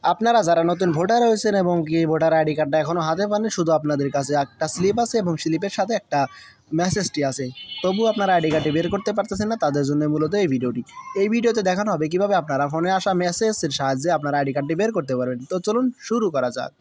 আপনারা যারা নতুন ভোটার হয়েছেন এবং কি ভোটার আইডি কার্ডটা এখনও হাতে পাননি, শুধু আপনাদের কাছে একটা স্লিপ আছে এবং স্লিপের সাথে একটা মেসেজটি আছে, তবু আপনারা আইডি কার্ডটি বের করতে পারতেছেন না, তাদের জন্য মূলত এই ভিডিওটি। এই ভিডিওতে দেখানো হবে কীভাবে আপনারা ফোনে আসা মেসেজের সাহায্যে আপনারা আইডি কার্ডটি বের করতে পারবেন। তো চলুন শুরু করা যাক।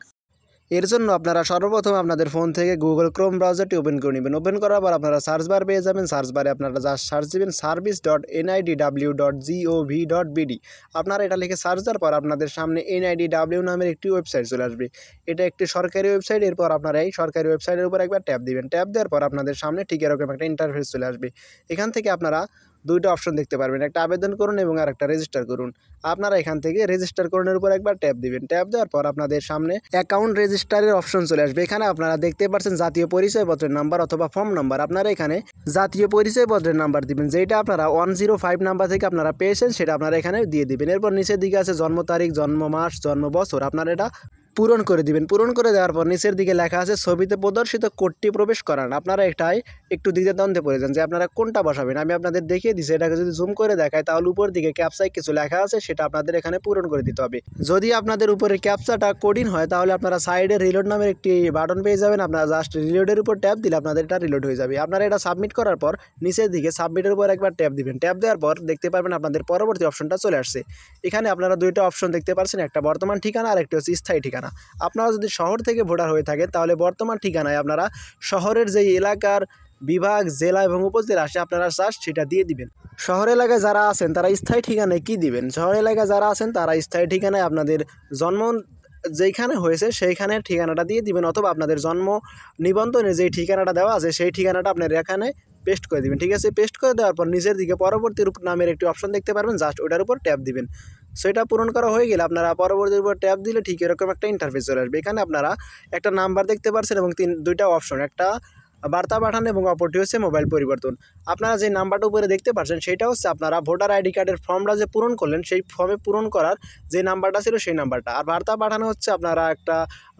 এর জন্য আপনারা সর্বপ্রথম আপনাদের ফোন থেকে গুগল ক্রোম ব্রাউজারটি ওপেন করে নেবেন। ওপেন করার পর আপনারা সার্চ বার পেয়ে যাবেন। সার্চ বারে আপনারা যা সার্চ দিবেন service.nidw.gov.bd। আপনারা এটা লিখে সার্চ দেওয়ার পর আপনাদের সামনে NIDW নামের একটি ওয়েবসাইট চলে আসবে। এটা একটি সরকারি ওয়েবসাইট। এরপর আপনারা এই সরকারি ওয়েবসাইটের উপর একবার ট্যাপ দিবেন। ট্যাপ দেওয়ার পর আপনাদের সামনে ঠিক এরকম একটা ইন্টারফেস চলে আসবে। এখান থেকে আপনারা দুইটা অপশন দেখতে পারবেন, একটা আবেদন করুন এবং আরেকটা রেজিস্টার করুন। আপনারা এখান থেকে রেজিস্টার করুনের উপর একবার ট্যাপ দিবেন। ট্যাপ দেওয়ার পর আপনাদের সামনে অ্যাকাউন্ট রেজিস্টারের অপশন চলে আসবে। এখানে আপনারা দেখতে পাচ্ছেন জাতীয় পরিচয়পত্রের নাম্বার অথবা ফর্ম নাম্বার। আপনারা এখানে জাতীয় পরিচয়পত্রের নাম্বার দিবেন, যেটা আপনারা 105 নাম্বার থেকে আপনারা পেয়েছেন সেটা আপনারা এখানে দিয়ে দিবেন। এরপর নিচের দিকে আছে জন্ম তারিখ, জন্ম মাস, জন্ম বছর, আপনারা এটা পূরণ করে দিবেন। পূরণ করে দেওয়ার পর নিচের দিকে লেখা আছে ছবিতে প্রদর্শিত কোডটি প্রবেশ করান। আপনারা এটাই একটু দ্বিধাদ্বন্দ্বে পড়ে যান যে আপনারা কোনটা বসাবেন। আমি আপনাদের দেখিয়ে দিচ্ছি। এটাকে যদি জুম করে দেখায় তাহলে উপর দিকে ক্যাপচায় কিছু লেখা আছে, সেটা আপনাদের এখানে পূরণ করে দিতে হবে। যদি আপনাদের উপরে ক্যাপচাটা কঠিন হয় তাহলে আপনারা সাইডে রিলোড নামের একটি বাটন পেয়ে যাবেন। আপনারা জাস্ট রিলোডের উপর ট্যাপ দিলে আপনাদের এটা রিলোড হয়ে যাবে। আপনারা এটা সাবমিট করার পর নিচের দিকে সাবমিটের উপর একবার ট্যাপ দিবেন। ট্যাপ দেওয়ার পর দেখতে পারবেন আপনাদের পরবর্তী অপশনটা চলে আসছে। এখানে আপনারা দুইটা অপশন দেখতে পাচ্ছেন, একটা বর্তমান ঠিকানা আর একটি হচ্ছে স্থায়ী ঠিকানা। আপনারা যদি শহর থেকে ভোটার হয়ে থাকেন তাহলে বর্তমান ঠিকানায় আপনারা শহরের যেই এলাকার বিভাগ, জেলা এবং উপজেলা আসে আপনারা জাস্ট সেটা দিয়ে দিবেন। শহর এলাকায় যারা আছেন তারা স্থায়ী ঠিকানায় কি দিবেন? শহর এলাকায় যারা আছেন তারা স্থায়ী ঠিকানায় আপনাদের জন্ম যেইখানে হয়েছে সেইখানের ঠিকানাটা দিয়ে দিবেন, অথবা আপনাদের জন্ম নিবন্ধনে যেই ঠিকানাটা দেওয়া আছে সেই ঠিকানাটা আপনার এখানে পেস্ট করে দিবেন। ঠিক আছে, পেস্ট করে দেওয়ার পর নিচের দিকে পরবর্তী রূপ নামের একটি অপশন দেখতে পারবেন, জাস্ট ওটার উপর ট্যাপ দিবেন। সেটা পূরণ করা হয়ে গেলে আপনারা পরবর্তীর উপর ট্যাপ দিলে ঠিক এরকম একটা ইন্টারফেস চলে আসবে। এখানে আপনারা একটা নাম্বার দেখতে পাচ্ছেন এবং দুইটা অপশন, একটা বার্তা পাঠানো এবং অপরটি হচ্ছে মোবাইল পরিবর্তন। আপনারা যে নাম্বারটা উপরে দেখতে পাচ্ছেন সেটা হচ্ছে আপনারা ভোটার আইডি কার্ডের ফর্মটা যে পূরণ করলেন সেই ফর্মে পূরণ করার যে নাম্বারটা ছিল সেই নাম্বারটা। আর বার্তা পাঠানো হচ্ছে আপনারা একটা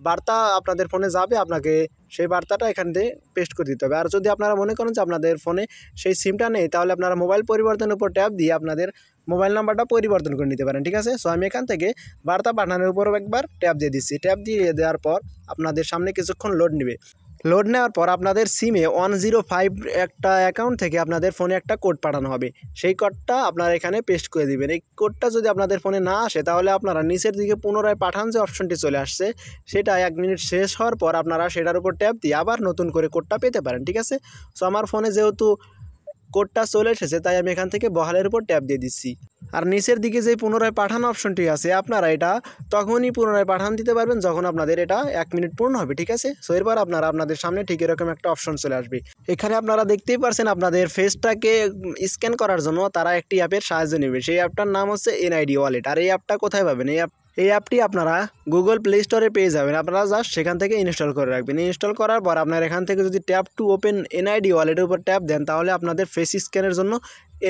বার্তা আপনাদের ফোনে যাবে, আপনাকে সেই বার্তাটা এখান থেকে পেস্ট করে দিতে হবে। আর যদি আপনারা মনে করেন যে আপনাদের ফোনে সেই সিমটা নেই তাহলে আপনারা মোবাইল পরিবর্তনের উপর ট্যাপ দিয়ে আপনাদের মোবাইল নাম্বারটা পরিবর্তন করে নিতে পারেন। ঠিক আছে, সো আমি এখান থেকে বার্তা পাঠানোর উপরও একবার ট্যাপ দিয়ে দিচ্ছি। ট্যাপ দিয়ে দেওয়ার পর আপনাদের সামনে কিছুক্ষণ লোড নেবে। লোড নেওয়ার পর আপনাদের সিমে 105 একটা অ্যাকাউন্ট থেকে আপনাদের ফোনে একটা কোড পাঠানো হবে। সেই কোডটা আপনারা এখানে পেস্ট করে দিবেন। এই কোডটা যদি আপনাদের ফোনে না আসে তাহলে আপনারা নিচের দিকে পুনরায় পাঠান যে অপশনটি চলে আসছে সেটা 1 মিনিট শেষ হওয়ার পর আপনারা সেটার উপর ট্যাপ দিয়ে আবার নতুন করে কোডটা পেতে পারেন। ঠিক আছে, সো আমার ফোনে যেহেতু কোডটা চলে এসেছে তাই আমি এখান থেকে বহালের উপর ট্যাপ দিয়ে দিচ্ছি। আর নিচের দিকে যে পুনরায় পাঠানো অপশনটি আছে আপনারা এটা তখনই পুনরায় পাঠান দিতে পারবেন যখন আপনাদের এটা 1 মিনিট পূর্ণ হবে। ঠিক আছে, সো এরপর আপনারা আপনাদের সামনে ঠিক এরকম একটা অপশন চলে আসবে। এখানে আপনারা দেখতেই পারছেন আপনাদের ফেসটাকে স্ক্যান করার জন্য তারা একটি অ্যাপের সাহায্য নেবে। সেই অ্যাপটার নাম হচ্ছে NID ওয়ালেট। আর এই অ্যাপটা কোথায় পাবেন? এই অ্যাপটি আপনারা গুগল প্লে স্টোরে পেয়ে যাবেন। আপনারা জাস্ট সেখান থেকে ইনস্টল করে রাখবেন। ইনস্টল করার পর আপনার এখান থেকে যদি ট্যাপ টু ওপেন NID ওয়ালেটের উপর ট্যাপ দেন তাহলে আপনাদের ফেস স্ক্যানের জন্য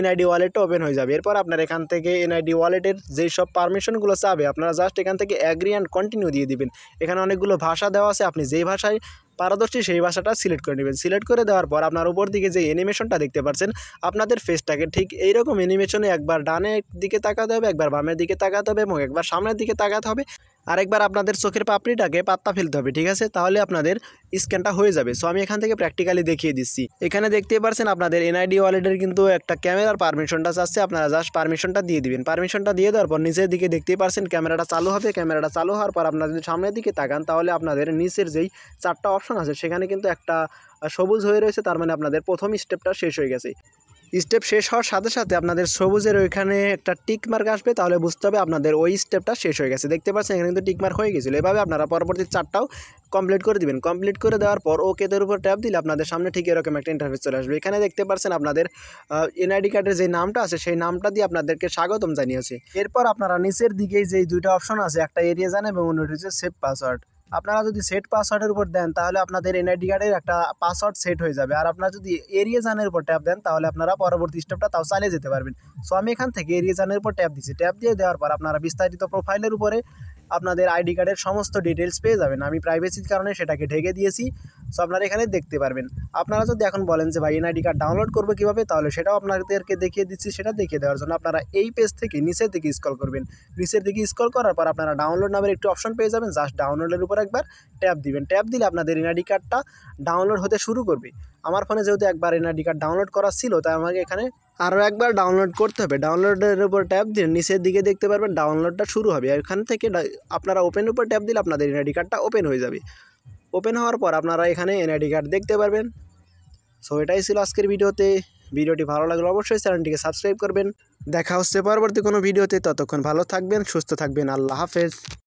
NID ওয়ালেটটা ওপেন হয়ে যাবে। এরপর আপনার এখান থেকে NID ওয়ালেটের যেই সব পারমিশনগুলো চাবে আপনারা জাস্ট এখান থেকে অ্যাগ্রি অ্যান্ড কন্টিনিউ দিয়ে দিবেন। এখানে অনেকগুলো ভাষা দেওয়া আছে, আপনি যেই ভাষায় পারদর্শী সেই ভাষাটা সিলেক্ট করে নেবেন। সিলেক্ট করে দেওয়ার পর আপনার উপর দিকে যে অ্যানিমেশনটা দেখতে পাচ্ছেন আপনাদের ফেসটাকে ঠিক এইরকম অ্যানিমেশনে একবার ডানের দিকে তাকাতে হবে, একবার বামের দিকে তাকাতে হবে এবং একবার সামনের দিকে তাকাতে হবে, আরেকবার আপনাদের চোখের পাপড়িটাকে পাত্তা ফেলতে হবে। ঠিক আছে, তাহলে আপনাদের স্ক্যানটা হয়ে যাবে। সো আমি এখান থেকে প্র্যাকটিক্যালি দেখিয়ে দিচ্ছি। এখানে দেখতেই পাচ্ছেন আপনাদের NID ওয়ালেটের কিন্তু একটা ক্যামেরার পারমিশনটা চাচ্ছে, আপনারা জাস্ট পারমিশনটা দিয়ে দিবেন। পারমিশনটা দিয়ে দেওয়ার পর নিচের দিকে দেখতেই পাচ্ছেন ক্যামেরাটা চালু হবে। ক্যামেরাটা চালু হওয়ার পর আপনারা যদি সামনের দিকে তাকান তাহলে আপনাদের নিচের যেই 4টা অপশন আছে সেখানে কিন্তু একটা সবুজ হয়ে রয়েছে, তার মানে আপনাদের প্রথম স্টেপটা শেষ হয়ে গেছে। স্টেপ শেষ হওয়ার সাথে সাথে আপনাদের সবুজের ওইখানে একটা টিক মার্ক আসবে, তাহলে বুঝতে হবে আপনাদের ওই স্টেপটা শেষ হয়ে গেছে। দেখতে পাচ্ছেন এখানে কিন্তু টিক মার্ক হয়ে গেছিলো। এভাবে আপনারা পরবর্তী 4টাও কমপ্লিট করে দিবেন। কমপ্লিট করে দেওয়ার পর ওকেদের উপর ট্যাপ দিলে আপনাদের সামনে ঠিক এরকম একটা ইন্টারফেস চলে আসবে। এখানে দেখতে পাচ্ছেন আপনাদের NID কার্ডের যে নামটা আছে সেই নামটা দিয়ে আপনাদেরকে স্বাগতম জানিয়েছে। এরপর আপনারা নিচের দিকেই যেই দুইটা অপশন আছে, একটা এরিয়া জান এবং অন্যটি হচ্ছে সেভ পাসওয়ার্ড। আপনারা যদি সেট পাসওয়ার্ডের উপর দেন তাহলে আপনাদের NID কার্ডের একটা পাসওয়ার্ড সেট হয়ে যাবে। আর আপনারা যদি এরিয়া জানের উপর ট্যাপ দেন তাহলে আপনারা পরবর্তী স্টেপটা তাও চালিয়ে যেতে পারবেন। সো আমি এখান থেকে এরিয়া জানের উপর ট্যাপ দিচ্ছি। ট্যাপ দিয়ে দেওয়ার পর আপনারা বিস্তারিত প্রোফাইলের উপরে আপনাদের আইডি কার্ডের সমস্ত ডিটেলস পেয়ে যাবেন। আমি প্রাইভেসির কারণে সেটাকে ঢেকে দিয়েছি। সো আপনারা এখানে দেখতে পারবেন। আপনারা যদি এখন বলেন যে ভাই এনআইডি কার্ড ডাউনলোড করবো কীভাবে, তাহলে সেটাও আপনাদেরকে দেখিয়ে দিচ্ছি। সেটা দেখিয়ে দেওয়ার জন্য আপনারা এই পেজ থেকে নিচের দিকে স্ক্রল করবেন। নিচের দিকে স্ক্রল করার পর আপনারা ডাউনলোড নামের একটি অপশন পেয়ে যাবেন। জাস্ট ডাউনলোডের উপর একবার ট্যাপ দিবেন। ট্যাপ দিলে আপনাদের এনআইডি কার্ডটা ডাউনলোড হতে শুরু করবে। আমার ফোনে যেহেতু একবার এনআইডি কার্ড ডাউনলোড করা ছিল, তাই আমাকে এখানে আরও একবার ডাউনলোড করতে হবে। ডাউনলোডের উপর ট্যাপ দিয়ে নিচের দিকে দেখতে পারবেন ডাউনলোডটা শুরু হবে। এখান থেকে আপনারা ওপেন উপর ট্যাপ দিলে আপনাদের এনআইডি কার্ডটা ওপেন হয়ে যাবে। ওপেন হওয়ার পর আপনারা এখানে এনআইডি কার্ড দেখতে পারবেন। সো এটাই ছিল আজকের ভিডিওতে। ভিডিওটি ভালো লাগলে অবশ্যই চ্যানেলটিকে সাবস্ক্রাইব করবেন। দেখা হচ্ছে পরবর্তী কোনো ভিডিওতে। ততক্ষণ ভালো থাকবেন, সুস্থ থাকবেন। আল্লাহ হাফেজ।